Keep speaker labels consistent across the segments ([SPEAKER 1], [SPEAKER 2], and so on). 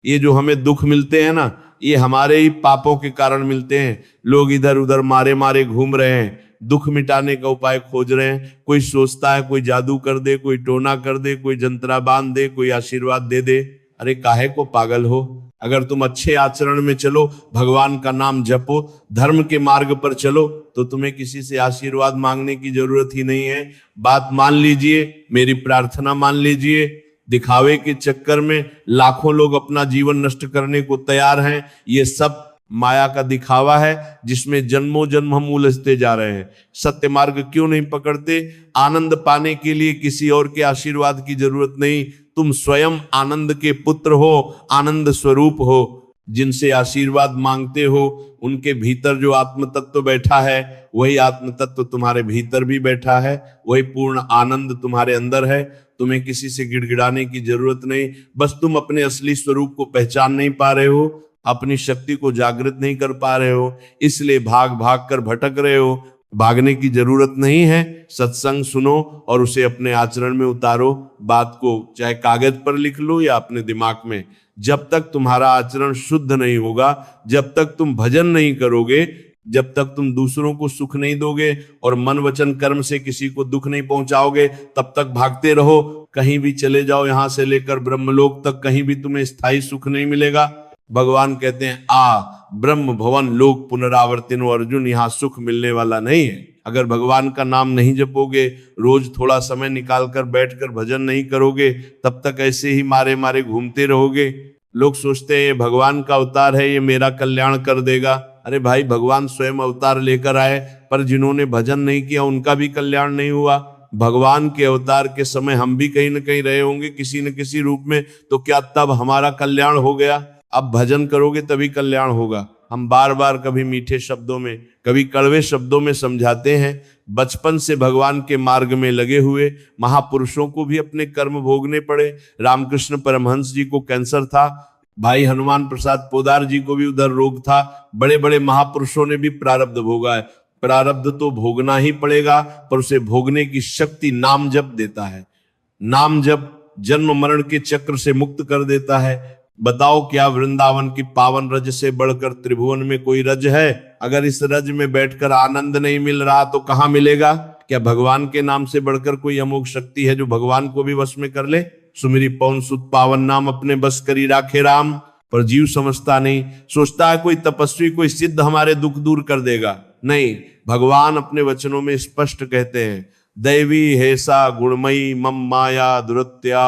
[SPEAKER 1] ये जो हमें दुख मिलते हैं ना, ये हमारे ही पापों के कारण मिलते हैं। लोग इधर उधर मारे मारे घूम रहे हैं, दुख मिटाने का उपाय खोज रहे हैं। कोई सोचता है कोई जादू कर दे, कोई टोना कर दे, कोई जंतरा बांध दे, कोई आशीर्वाद दे दे। अरे काहे को पागल हो? अगर तुम अच्छे आचरण में चलो, भगवान का नाम जपो, धर्म के मार्ग पर चलो, तो तुम्हें किसी से आशीर्वाद मांगने की जरूरत ही नहीं है। बात मान लीजिए, मेरी प्रार्थना मान लीजिए। दिखावे के चक्कर में लाखों लोग अपना जीवन नष्ट करने को तैयार हैं। ये सब माया का दिखावा है, जिसमें जन्मों जन्म हम उलझते जा रहे हैं। सत्य मार्ग क्यों नहीं पकड़ते? आनंद पाने के लिए किसी और के आशीर्वाद की जरूरत नहीं। तुम स्वयं आनंद के पुत्र हो, आनंद स्वरूप हो। जिनसे आशीर्वाद मांगते हो, उनके भीतर जो आत्म तत्व बैठा है, वही आत्म तत्व तुम्हारे भीतर भी बैठा है। वही पूर्ण आनंद तुम्हारे अंदर है। तुम्हें किसी से गिड़गिड़ाने की जरूरत नहीं। बस तुम अपने असली स्वरूप को पहचान नहीं पा रहे हो, अपनी शक्ति को जागृत नहीं कर पा रहे हो, इसलिए भाग भाग कर भटक रहे हो। भागने की जरूरत नहीं है। सत्संग सुनो और उसे अपने आचरण में उतारो। बात को चाहे कागज पर लिख लो या अपने दिमाग में। जब तक तुम्हारा आचरण शुद्ध नहीं होगा, जब तक तुम भजन नहीं करोगे, जब तक तुम दूसरों को सुख नहीं दोगे और मन वचन कर्म से किसी को दुख नहीं पहुंचाओगे, तब तक भागते रहो। कहीं भी चले जाओ, यहां से लेकर ब्रह्मलोक तक, कहीं भी तुम्हें स्थायी सुख नहीं मिलेगा। भगवान कहते हैं ब्रह्म भवन लोक पुनरावर्तिनो अर्जुन, यहां सुख मिलने वाला नहीं है। अगर भगवान का नाम नहीं जपोगे, रोज थोड़ा समय निकालकर बैठकर भजन नहीं करोगे, तब तक ऐसे ही मारे मारे घूमते रहोगे। लोग सोचते हैं ये भगवान का अवतार है, ये मेरा कल्याण कर देगा। अरे भाई, भगवान स्वयं अवतार लेकर आए, पर जिन्होंने भजन नहीं किया उनका भी कल्याण नहीं हुआ। भगवान के अवतार के समय हम भी कहीं न कहीं रहे होंगे किसी न किसी रूप में, तो क्या तब हमारा कल्याण हो गया? अब भजन करोगे तभी कल्याण होगा। हम बार बार कभी मीठे शब्दों में, कभी कड़वे शब्दों में समझाते हैं। बचपन से भगवान के मार्ग में लगे हुए महापुरुषों को भी अपने कर्म भोगने पड़े। रामकृष्ण परमहंस जी को कैंसर था, भाई हनुमान प्रसाद पोदार जी को भी उधर रोग था। बड़े बड़े महापुरुषों ने भी प्रारब्ध भोगा है। प्रारब्ध तो भोगना ही पड़ेगा, पर उसे भोगने की शक्ति नाम जप देता है। नाम जप जन्म मरण के चक्र से मुक्त कर देता है। बताओ, क्या वृंदावन की पावन रज से बढ़कर त्रिभुवन में कोई रज है? अगर इस रज में बैठकर आनंद नहीं मिल रहा तो कहां मिलेगा? क्या भगवान के नाम से बढ़कर कोई अमोघ शक्ति है जो भगवान को भी वश में कर ले? सुमिरी पवन सुत पावन नाम, अपने बस करी राखे राम। पर जीव समझता नहीं, सोचता है कोई तपस्वी, कोई सिद्ध हमारे दुख दूर कर देगा। नहीं, भगवान अपने वचनों में स्पष्ट कहते हैं, दैवी हेसा गुणमयी मम माया दुरत्या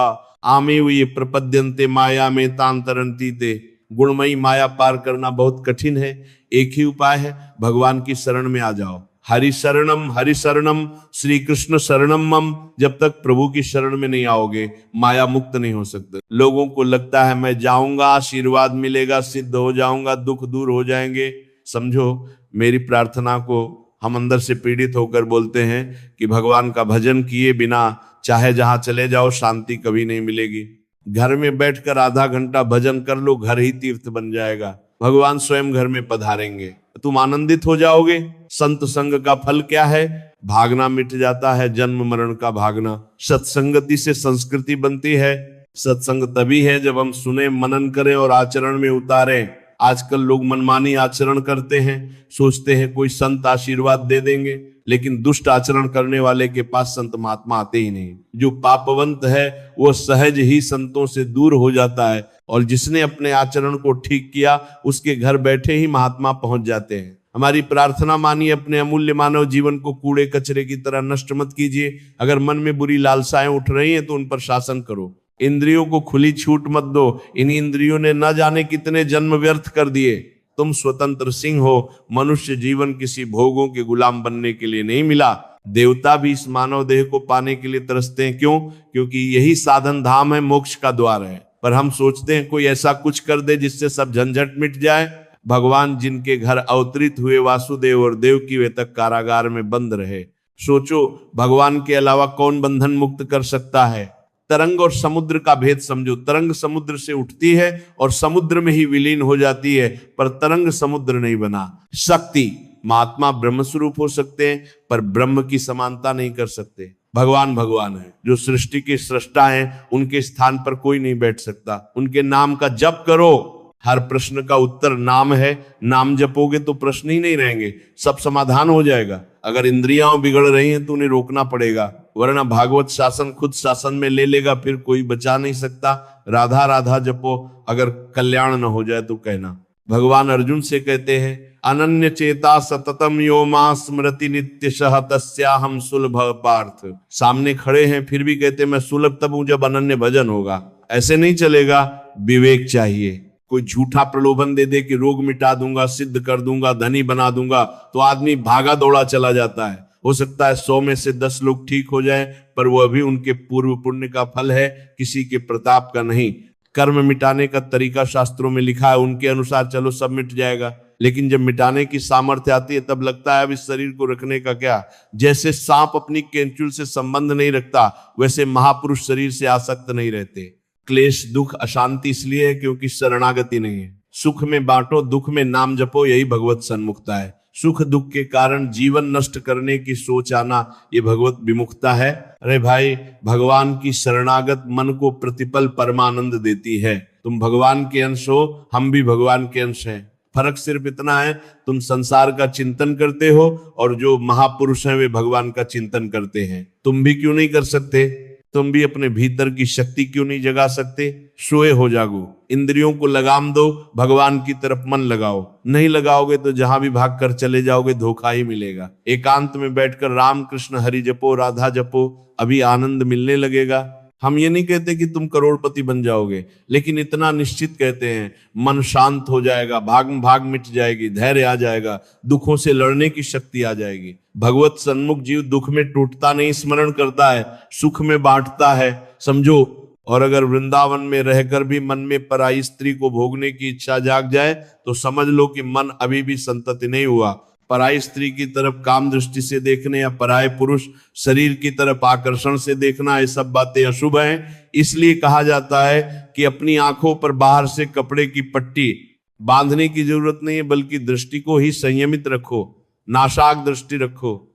[SPEAKER 1] आमे ये प्रपद्यंते माया में तांतरंती ते। गुणमयी माया पार करना बहुत कठिन है। एक ही उपाय है, भगवान की शरण में आ जाओ। हरि शरणम श्री कृष्ण शरणम मम। जब तक प्रभु की शरण में नहीं आओगे, माया मुक्त नहीं हो सकते। लोगों को लगता है मैं जाऊंगा, आशीर्वाद मिलेगा, सिद्ध हो जाऊंगा, दुख दूर हो जाएंगे। समझो, मेरी प्रार्थना को हम अंदर से पीड़ित होकर बोलते हैं कि भगवान का भजन किए बिना चाहे जहां चले जाओ, शांति कभी नहीं मिलेगी। घर में बैठकर आधा घंटा भजन कर लो, घर ही तीर्थ बन जाएगा। भगवान स्वयं घर में पधारेंगे, तुम आनंदित हो जाओगे। संत संग का फल क्या है? भागना मिट जाता है, जन्म मरण का भागना। सत्संगति से संस्कृति बनती है। सत्संग तभी है जब हम सुने, मनन करें और आचरण में उतारें। आजकल लोग मनमानी आचरण करते हैं, सोचते हैं कोई संत आशीर्वाद दे देंगे, लेकिन दुष्ट आचरण करने वाले के पास संत महात्मा आते ही नहीं। जो पापवंत है वो सहज ही संतों से दूर हो जाता है, और जिसने अपने आचरण को ठीक किया उसके घर बैठे ही महात्मा पहुंच जाते हैं। हमारी प्रार्थना मानिए, अपने अमूल्य मानव जीवन को कूड़े कचरे की तरह नष्ट मत कीजिए। अगर मन में बुरी लालसाएं उठ रही हैं तो उन पर शासन करो। इंद्रियों को खुली छूट मत दो। इन इंद्रियों ने न जाने कितने जन्म व्यर्थ कर दिए। तुम स्वतंत्र सिंह हो। मनुष्य जीवन किसी भोगों के गुलाम बनने के लिए नहीं मिला। देवता भी इस मानव देह को पाने के लिए तरसते हैं। क्यों? क्योंकि यही साधन धाम है, मोक्ष का द्वार है। पर हम सोचते हैं कोई ऐसा कुछ कर दे जिससे सब झंझट मिट जाए। भगवान जिनके घर अवतरित हुए वासुदेव और देवकी, वे तक कारागार में बंद रहे। सोचो, भगवान के अलावा कौन बंधन मुक्त कर सकता है? तरंग और समुद्र का भेद समझो। तरंग समुद्र से उठती है और समुद्र में ही विलीन हो जाती है, पर तरंग समुद्र नहीं बना। शक्ति, महात्मा ब्रह्म स्वरूप हो सकते हैं, पर ब्रह्म की समानता नहीं कर सकते। भगवान भगवान है, जो सृष्टि के सृष्टा हैं, उनके स्थान पर कोई नहीं बैठ सकता। उनके नाम का जप करो, हर प्रश्न का उत्तर नाम है। नाम जपोगे तो प्रश्न ही नहीं रहेंगे, सब समाधान हो जाएगा। अगर इंद्रियां बिगड़ रही हैं तो उन्हें रोकना पड़ेगा, वरना भागवत शासन खुद शासन में ले लेगा, फिर कोई बचा नहीं सकता। राधा राधा जपो, अगर कल्याण न हो जाए तो कहना। भगवान अर्जुन से कहते हैं, अनन्य चेता सततम यो मां स्मृति नित्यशः तस्याहं सुलभ पार्थ। सामने खड़े हैं फिर भी कहते मैं सुलभ तब हूं जब अनन्य भजन होगा। ऐसे नहीं चलेगा, विवेक चाहिए। कोई झूठा प्रलोभन दे दे कि रोग मिटा दूंगा, सिद्ध कर दूंगा, धनी बना दूंगा, तो आदमी भागा दौड़ा चला जाता है। हो सकता है 100 में से 10 लोग ठीक हो जाएं, पर वो अभी उनके पूर्व पुण्य का फल है, किसी के प्रताप का नहीं। कर्म मिटाने का तरीका शास्त्रों में लिखा है, उनके अनुसार चलो सब मिट जाएगा। लेकिन जब मिटाने की सामर्थ्य आती है तब लगता है अब इस शरीर को रखने का क्या। जैसे सांप अपनी केंचुल से संबंध नहीं रखता, वैसे महापुरुष शरीर से आसक्त नहीं रहते। क्लेश दुख अशांति इसलिए है क्योंकि शरणागति नहीं है। सुख में बांटो, दुख में नाम जपो, यही भगवत सन्मुखता है। सुख दुख के कारण जीवन नष्ट करने की सोच आना, ये भगवत विमुखता है। अरे भाई, भगवान की शरणागत मन को प्रतिपल परमानंद देती है। तुम भगवान के अंश हो, हम भी भगवान के अंश हैं। फर्क सिर्फ इतना है, तुम संसार का चिंतन करते हो और जो महापुरुष हैं वे भगवान का चिंतन करते हैं। तुम भी क्यों नहीं कर सकते? तुम भी अपने भीतर की शक्ति क्यों नहीं जगा सकते? सोए हो जागो, इंद्रियों को लगाम दो, भगवान की तरफ मन लगाओ। नहीं लगाओगे तो जहां भी भाग कर चले जाओगे धोखा ही मिलेगा। एकांत में बैठकर राम कृष्ण हरि जपो, राधा जपो, अभी आनंद मिलने लगेगा। हम ये नहीं कहते कि तुम करोड़पति बन जाओगे, लेकिन इतना निश्चित कहते हैं मन शांत हो जाएगा, भाग मिट जाएगी, धैर्य आ जाएगा, दुखों से लड़ने की शक्ति आ जाएगी। भगवत सन्मुख जीव दुख में टूटता नहीं, स्मरण करता है, सुख में बांटता है, समझो। और अगर वृंदावन में रहकर भी मन में पराई स्त्री को भोगने की इच्छा जाग जाए तो समझ लो कि मन अभी भी संतति नहीं हुआ। पराई स्त्री की तरफ काम दृष्टि से देखने या पराये पुरुष शरीर की तरफ आकर्षण से देखना, ये सब बातें अशुभ हैं। इसलिए कहा जाता है कि अपनी आंखों पर बाहर से कपड़े की पट्टी बांधने की जरूरत नहीं है, बल्कि दृष्टि को ही संयमित रखो, नाशाक दृष्टि रखो,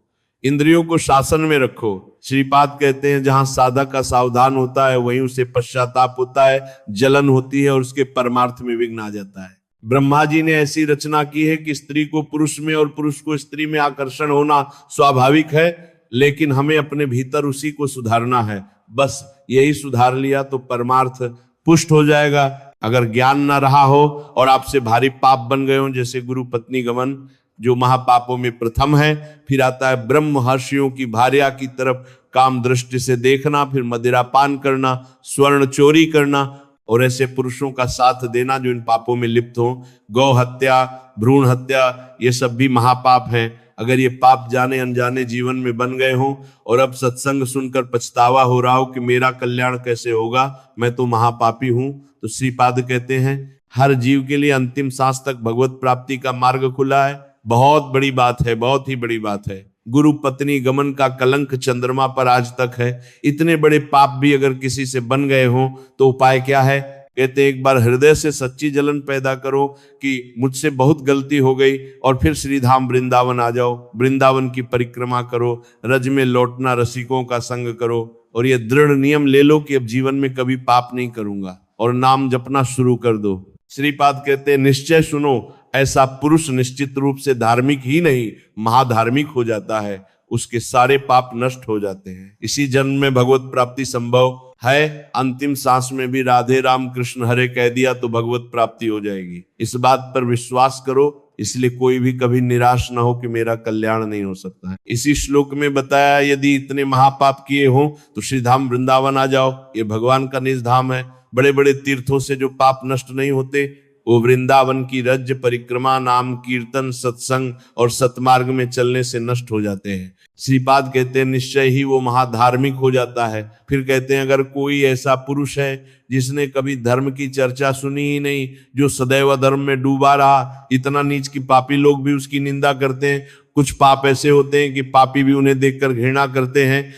[SPEAKER 1] इंद्रियों को शासन में रखो। श्रीपाद कहते हैं जहां साधक का सावधान होता है वहीं उसे पश्चाताप होता है, जलन होती है और उसके परमार्थ में विघ्न आ जाता है। ब्रह्मा जी ने ऐसी रचना की है कि स्त्री को पुरुष में और पुरुष को स्त्री में आकर्षण होना स्वाभाविक है, लेकिन हमें अपने भीतर उसी को सुधारना है। बस यही सुधार लिया तो परमार्थ पुष्ट हो जाएगा। अगर ज्ञान न रहा हो और आपसे भारी पाप बन गए हो, जैसे गुरु पत्नी गमन जो महापापों में प्रथम है, फिर आता है ब्रह्म हर्षियों की भार्या की तरफ काम दृष्टि से देखना, फिर मदिरा पान करना, स्वर्ण चोरी करना और ऐसे पुरुषों का साथ देना जो इन पापों में लिप्त हो। गौ हत्या, भ्रूण हत्या, ये सब भी महापाप हैं। अगर ये पाप जाने अनजाने जीवन में बन गए हों और अब सत्संग सुनकर पछतावा हो रहा हो कि मेरा कल्याण कैसे होगा, मैं तो महापापी हूं, तो श्रीपाद कहते हैं हर जीव के लिए अंतिम सांस तक भगवत प्राप्ति का मार्ग खुला है। बहुत बड़ी बात है, बहुत ही बड़ी बात है। गुरु पत्नी गमन का कलंक चंद्रमा पर आज तक है। इतने बड़े पाप भी अगर किसी से बन गए हों तो उपाय क्या है? कहते एक बार हृदय से सच्ची जलन पैदा करो कि मुझसे बहुत गलती हो गई और फिर श्रीधाम वृंदावन आ जाओ, वृंदावन की परिक्रमा करो, रज में लौटना रसिकों का संग करो और ये दृढ़ नियम ले लो कि अब जीवन में कभी पाप नहीं करूंगा और नाम जपना शुरू कर दो। श्रीपाद कहते हैं निश्चय सुनो, ऐसा पुरुष निश्चित रूप से धार्मिक ही नहीं महाधार्मिक हो जाता है, उसके सारे पाप नष्ट हो जाते हैं। इसी जन्म में भगवत प्राप्ति संभव है। अंतिम सांस में भी राधे राम कृष्ण हरे कह दिया तो भगवत प्राप्ति हो जाएगी। इस बात पर विश्वास करो, इसलिए कोई भी कभी निराश ना हो कि मेरा कल्याण नहीं हो सकता है। इसी श्लोक में बताया यदि इतने महापाप किए हों तो श्रीधाम वृंदावन आ जाओ, ये भगवान का निज धाम है। बड़े बड़े तीर्थों से जो पाप नष्ट नहीं होते वो वृंदावन की रज्ज परिक्रमा, नाम कीर्तन, सत्संग और सतमार्ग में चलने से नष्ट हो जाते हैं। श्रीपाद कहते हैं निश्चय ही वो महाधार्मिक हो जाता है। फिर कहते हैं अगर कोई ऐसा पुरुष है जिसने कभी धर्म की चर्चा सुनी ही नहीं, जो सदैव धर्म में डूबा रहा, इतना नीच कि पापी लोग भी उसकी निंदा करते हैं। कुछ पाप ऐसे होते हैं कि पापी भी उन्हें देखकर घृणा करते हैं।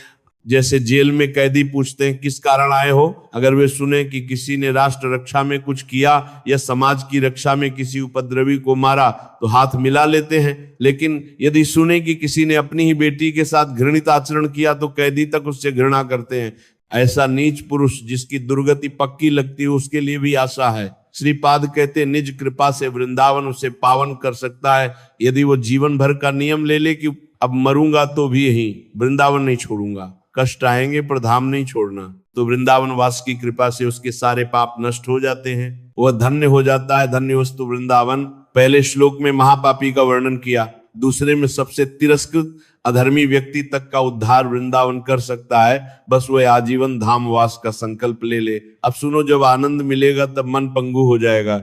[SPEAKER 1] जैसे जेल में कैदी पूछते हैं किस कारण आए हो, अगर वे सुने कि किसी ने राष्ट्र रक्षा में कुछ किया या समाज की रक्षा में किसी उपद्रवी को मारा तो हाथ मिला लेते हैं, लेकिन यदि सुने कि किसी ने अपनी ही बेटी के साथ घृणित आचरण किया तो कैदी तक उससे घृणा करते हैं। ऐसा नीच पुरुष जिसकी दुर्गति पक्की लगती है उसके लिए भी आशा है। श्रीपाद कहते निज कृपा से वृंदावन उसे पावन कर सकता है। यदि वो जीवन भर का नियम ले ले कि अब मरूंगा तो भी यही वृंदावन नहीं छोड़ूंगा, कष्ट आएंगे पर धाम नहीं छोड़ना, तो वृंदावन वास की कृपा से उसके सारे पाप नष्ट हो जाते हैं, वह धन्य हो जाता है। धन्य वस्तु वृंदावन। पहले श्लोक में महापापी का वर्णन किया, दूसरे में सबसे तिरस्कृत अधर्मी व्यक्ति तक का उद्धार वृंदावन कर सकता है, बस वह आजीवन धाम वास का संकल्प ले ले। अब सुनो, जब आनंद मिलेगा तब मन पंगु हो जाएगा।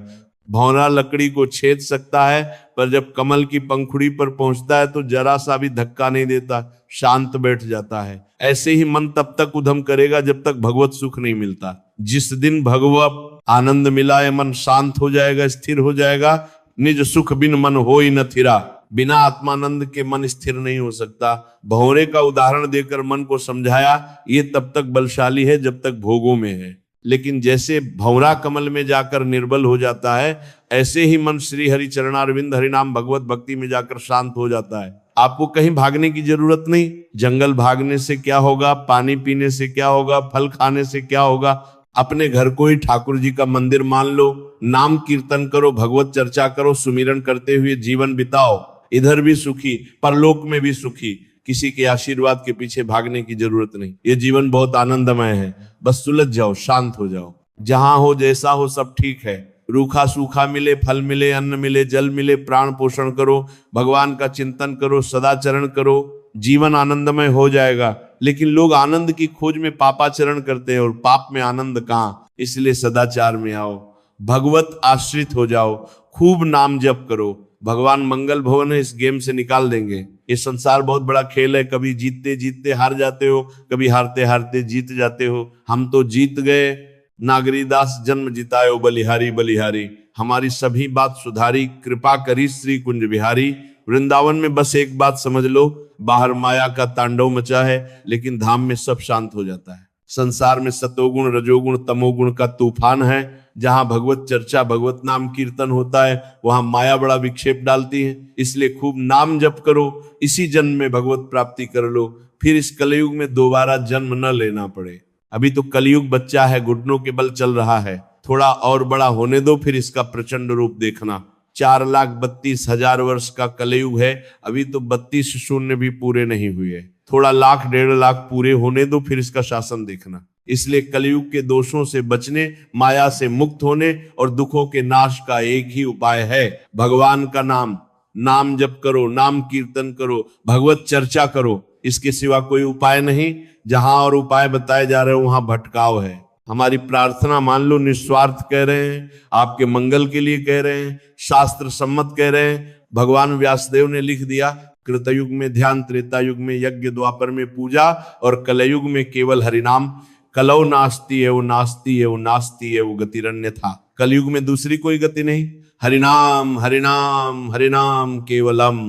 [SPEAKER 1] भौरा लकड़ी को छेद सकता है पर जब कमल की पंखुड़ी पर पहुंचता है तो जरा सा भी धक्का नहीं देता, शांत बैठ जाता है। ऐसे ही मन तब तक उद्यम करेगा जब तक भगवत सुख नहीं मिलता। जिस दिन भगवत आनंद मिला है मन शांत हो जाएगा, स्थिर हो जाएगा। निज सुख बिन मन होई न थिरा, बिना आत्मानंद के मन स्थिर नहीं हो सकता। भौरे का उदाहरण देकर मन को समझाया, ये तब तक बलशाली है जब तक भोगों में है, लेकिन जैसे भौरा कमल में जाकर निर्बल हो जाता है ऐसे ही मन श्री हरि चरणारविंद हरिनाम भगवत भक्ति में जाकर शांत हो जाता है। आपको कहीं भागने की जरूरत नहीं। जंगल भागने से क्या होगा, पानी पीने से क्या होगा, फल खाने से क्या होगा। अपने घर को ही ठाकुर जी का मंदिर मान लो, नाम कीर्तन करो, भगवत चर्चा करो, सुमिरन करते हुए जीवन बिताओ। इधर भी सुखी, परलोक में भी सुखी। किसी के आशीर्वाद के पीछे भागने की जरूरत नहीं। ये जीवन बहुत आनंदमय है, बस सुलझ जाओ, शांत हो जाओ। जहां हो जैसा हो सब ठीक है। रूखा सूखा मिले, फल मिले, अन्न मिले, जल मिले, प्राण पोषण करो, भगवान का चिंतन करो, सदाचरण करो, जीवन आनंदमय हो जाएगा। लेकिन लोग आनंद की खोज में पापाचरण करते हैं और पाप में आनंद कहाँ। इसलिए सदाचार में आओ, भगवत आश्रित हो जाओ, खूब नाम जप करो। भगवान मंगल भवन है, इस गेम से निकाल देंगे। ये संसार बहुत बड़ा खेल है, कभी जीतते जीतते हार जाते हो, कभी हारते हारते जीत जाते हो। हम तो जीत गए। नागरीदास जन्म जितायो बलिहारी बलिहारी, हमारी सभी बात सुधारी, कृपा करी श्री कुंज बिहारी। वृंदावन में बस एक बात समझ लो, बाहर माया का तांडव मचा है लेकिन धाम में सब शांत हो जाता है। संसार में सतोगुण रजोगुण तमोगुण का तूफान है। जहां भगवत चर्चा भगवत नाम कीर्तन होता है वहां माया बड़ा विक्षेप डालती है। इसलिए खूब नाम जप करो, इसी जन्म में भगवत प्राप्ति कर लो, फिर इस कलयुग में दोबारा जन्म न लेना पड़े। अभी तो कलयुग बच्चा है, घुटनों के बल चल रहा है, थोड़ा और बड़ा होने दो फिर इसका प्रचंड रूप देखना। 4,32,000 वर्ष का कलयुग है, अभी तो 32 शून्य भी पूरे नहीं हुए। थोड़ा लाख 1.5 लाख पूरे होने दो फिर इसका शासन देखना। इसलिए कलयुग के दोषों से बचने, माया से मुक्त होने और दुखों के नाश का एक ही उपाय है, भगवान का नाम। नाम जप करो, नाम कीर्तन करो, भगवत चर्चा करो, इसके सिवा कोई उपाय नहीं। जहां और उपाय बताए जा रहे हो वहां भटकाव है। हमारी प्रार्थना मान लो निस्वार्थ कह रहे हैं, आपके मंगल के लिए कह रहे हैं, शास्त्र सम्मत कह रहे हैं। भगवान व्यासदेव ने लिख दिया, कृतयुग में ध्यान, त्रेता युग में यज्ञ, द्वापर में पूजा और कलयुग में केवल हरिनाम। कलौ नास्ति एवं नास्ति एवं नास्ति एवं गतिरन्य था। कलयुग में दूसरी कोई गति नहीं, हरिनाम हरिनाम हरिनाम केवलम।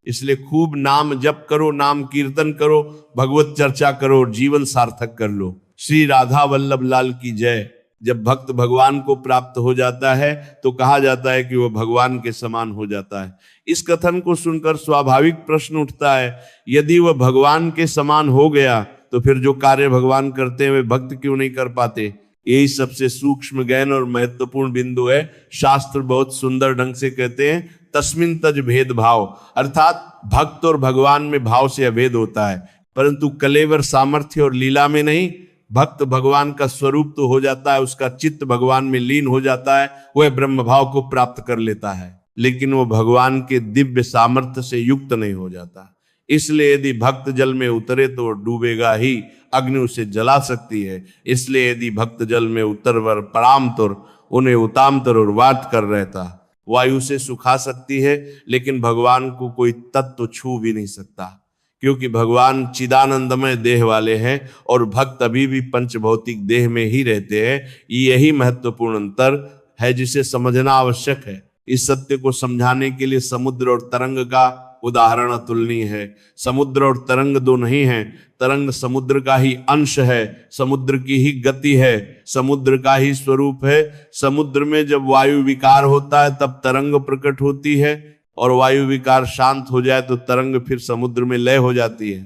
[SPEAKER 1] इसलिए खूब नाम जप करो, नाम कीर्तन करो, भगवत चर्चा करो, जीवन सार्थक कर लो। श्री राधा वल्लभ लाल की जय। जब भक्त भगवान को प्राप्त हो जाता है तो कहा जाता है कि वह भगवान के समान हो जाता है। इस कथन को सुनकर स्वाभाविक प्रश्न उठता है, यदि वह भगवान के समान हो गया तो फिर जो कार्य भगवान करते हैं वे भक्त क्यों नहीं कर पाते। यही सबसे सूक्ष्म गहन और महत्वपूर्ण बिंदु है। शास्त्र बहुत सुंदर ढंग से कहते हैं, तस्मिन तज भेदभाव, अर्थात भक्त और भगवान में भाव से अभेद होता है, परंतु कलेवर सामर्थ्य और लीला में नहीं। भक्त भगवान का स्वरूप तो हो जाता है, उसका चित्त भगवान में लीन हो जाता है, वह ब्रह्म भाव को प्राप्त कर लेता है, लेकिन वो भगवान के दिव्य सामर्थ्य से युक्त नहीं हो जाता। इसलिए यदि भक्त जल में उतरे तो डूबेगा ही, अग्नि उसे जला सकती है। इसलिए यदि भक्त जल में उतरवर पराम तुर, उन्हें उतामतर और वाट कर रहता। वायु से सुखा सकती है लेकिन भगवान को कोई तत्व छू भी नहीं सकता, क्योंकि भगवान चिदानंदमय देह वाले हैं और भक्त अभी भी पंचभौतिक देह में ही रहते हैं। यही महत्वपूर्ण अंतर है जिसे समझना आवश्यक है। इस सत्य को समझाने के लिए समुद्र और तरंग का उदाहरण अतुलनीय है। समुद्र और तरंग दो नहीं है, तरंग समुद्र का ही अंश है, समुद्र की ही गति है, समुद्र का ही स्वरूप है। समुद्र में जब वायु विकार होता है तब तरंग प्रकट होती है, और वायु विकार शांत हो जाए तो तरंग फिर समुद्र में लय हो जाती है।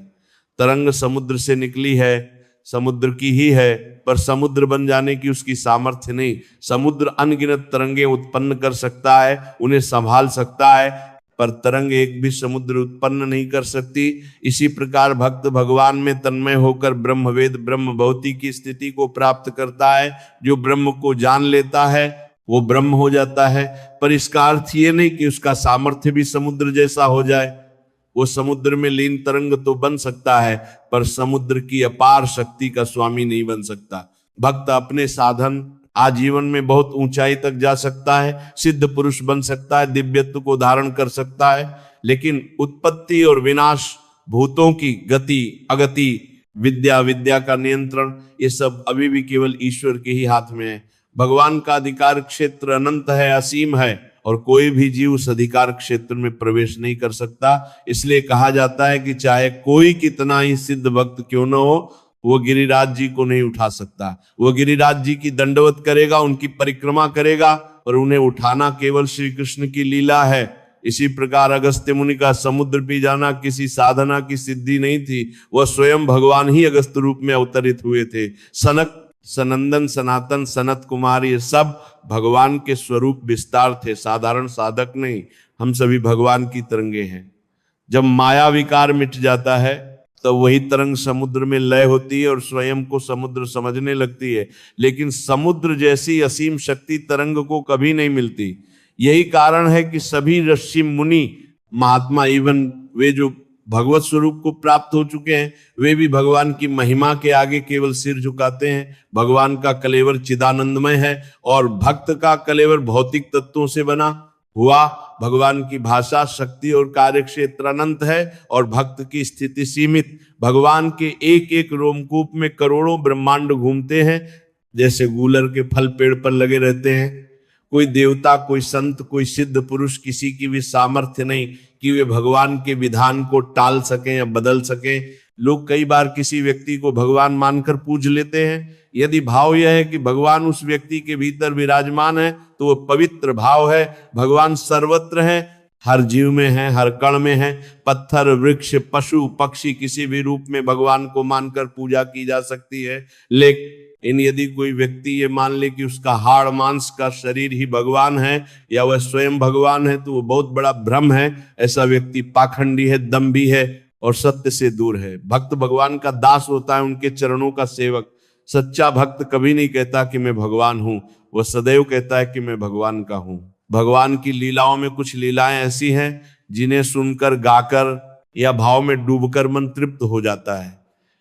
[SPEAKER 1] तरंग समुद्र से निकली है, समुद्र की ही है, पर समुद्र बन जाने की उसकी सामर्थ्य नहीं। समुद्र अनगिनत तरंगें उत्पन्न कर सकता है, उन्हें संभाल सकता है, पर तरंग एक भी समुद्र उत्पन्न नहीं कर सकती। इसी प्रकार भक्त भगवान में तन्मय होकर ब्रह्मवेद ब्रह्म भौतिक की स्थिति को प्राप्त करता है। जो ब्रह्म को जान लेता है वो ब्रह्म हो जाता है, पर इसका अर्थ ये नहीं कि उसका सामर्थ्य भी समुद्र जैसा हो जाए। वो समुद्र में लीन तरंग तो बन सकता है, पर समुद्र की अपार शक्ति का स्वामी नहीं बन सकता। भक्त अपने साधन आजीवन में बहुत ऊंचाई तक जा सकता है, सिद्ध पुरुष बन सकता है, दिव्यत्व को धारण कर सकता है, लेकिन उत्पत्ति और विनाश, भूतों की गति अगति, विद्या का नियंत्रण, ये सब अभी भी केवल ईश्वर के ही हाथ में है। भगवान का अधिकार क्षेत्र अनंत है, असीम है, और कोई भी जीव उस अधिकार क्षेत्र में प्रवेश नहीं कर सकता। इसलिए कहा जाता है कि चाहे कोई कितना ही सिद्ध भक्त क्यों न हो, वो गिरिराज जी को नहीं उठा सकता। वो गिरिराज जी की दंडवत करेगा, उनकी परिक्रमा करेगा, और उन्हें उठाना केवल श्री कृष्ण की लीला है। इसी प्रकार अगस्त्य मुनि का समुद्र पी जाना किसी साधना की सिद्धि नहीं थी, वह स्वयं भगवान ही अगस्त रूप में अवतरित हुए थे। सनक, सनंदन, सनातन, सनत कुमार, ये सब भगवान के स्वरूप विस्तार थे, साधारण साधक नहीं। हम सभी भगवान की तरंगे हैं। जब माया विकार मिट जाता है तो वही तरंग समुद्र में लय होती है और स्वयं को समुद्र समझने लगती है, लेकिन समुद्र जैसी असीम शक्ति तरंग को कभी नहीं मिलती। यही कारण है कि सभी ऋषि मुनि महात्मा, इवन वे जो भगवत स्वरूप को प्राप्त हो चुके हैं, वे भी भगवान की महिमा के आगे केवल सिर झुकाते हैं। भगवान का कलेवर चिदानंदमय है और भक्त का कलेवर भौतिक तत्वों से बना हुआ। भगवान की भाषा, शक्ति और कार्य क्षेत्र अनंत है और भक्त की स्थिति सीमित। भगवान के एक एक रोमकूप में करोड़ों ब्रह्मांड घूमते हैं, जैसे गूलर के फल पेड़ पर लगे रहते हैं। कोई देवता, कोई संत, कोई सिद्ध पुरुष, किसी की भी सामर्थ्य नहीं कि वे भगवान के विधान को टाल सकें या बदल सकें। लोग कई बार किसी व्यक्ति को भगवान मानकर पूज लेते हैं। यदि भाव यह है कि भगवान उस व्यक्ति के भीतर विराजमान है तो वह पवित्र भाव है। भगवान सर्वत्र है, हर जीव में है, हर कण में है। पत्थर, वृक्ष, पशु, पक्षी, किसी भी रूप में भगवान को मानकर पूजा की जा सकती है। लेकिन यदि कोई व्यक्ति ये मान ले कि उसका हाड़ मांस का शरीर ही भगवान है या वह स्वयं भगवान है, तो वो बहुत बड़ा भ्रम है। ऐसा व्यक्ति पाखंडी है, दंभी है और सत्य से दूर है। भक्त भगवान का दास होता है, उनके चरणों का सेवक। सच्चा भक्त कभी नहीं कहता कि मैं भगवान हूं, वह सदैव कहता है कि मैं भगवान का हूं। भगवान की लीलाओं में कुछ लीलाएं ऐसी हैं जिन्हें सुनकर, गाकर या भाव में डूबकर मन तृप्त हो जाता है,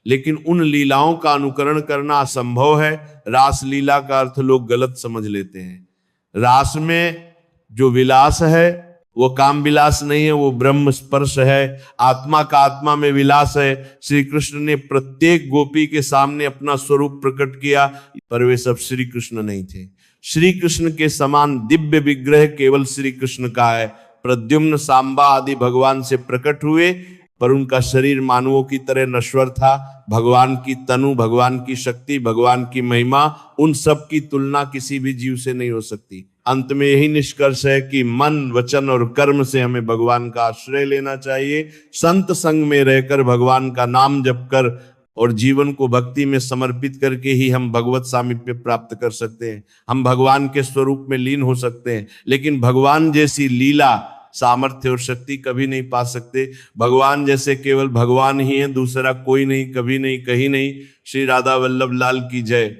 [SPEAKER 1] लेकिन उन लीलाओं का अनुकरण करना असंभव है। रास लीला का अर्थ लोग गलत समझ लेते हैं। रास में जो विलास है वो काम विलास नहीं है, वो ब्रह्म स्पर्श है। आत्मा का आत्मा में विलास है। श्री कृष्ण ने प्रत्येक गोपी के सामने अपना स्वरूप प्रकट किया, पर वे सब श्री कृष्ण नहीं थे। श्री कृष्ण के समान दिव्य विग्रह केवल श्री कृष्ण का है। प्रद्युम्न, सांबा आदि भगवान से प्रकट हुए, पर उनका शरीर मानवों की तरह नश्वर था। भगवान की तनु, भगवान की शक्ति, भगवान की महिमा, उन सब की तुलना किसी भी जीव से नहीं हो सकती। अंत में यही निष्कर्ष है कि मन, वचन और कर्म से हमें भगवान का आश्रय लेना चाहिए। संत संग में रहकर भगवान का नाम जप कर और जीवन को भक्ति में समर्पित करके ही हम भगवत सामीप्य प्राप्त कर सकते हैं। हम भगवान के स्वरूप में लीन हो सकते हैं, लेकिन भगवान जैसी लीला, सामर्थ्य और शक्ति कभी नहीं पा सकते। भगवान जैसे केवल भगवान ही है, दूसरा कोई नहीं, कभी नहीं, कहीं नहीं। श्री राधा वल्लभ लाल की जय।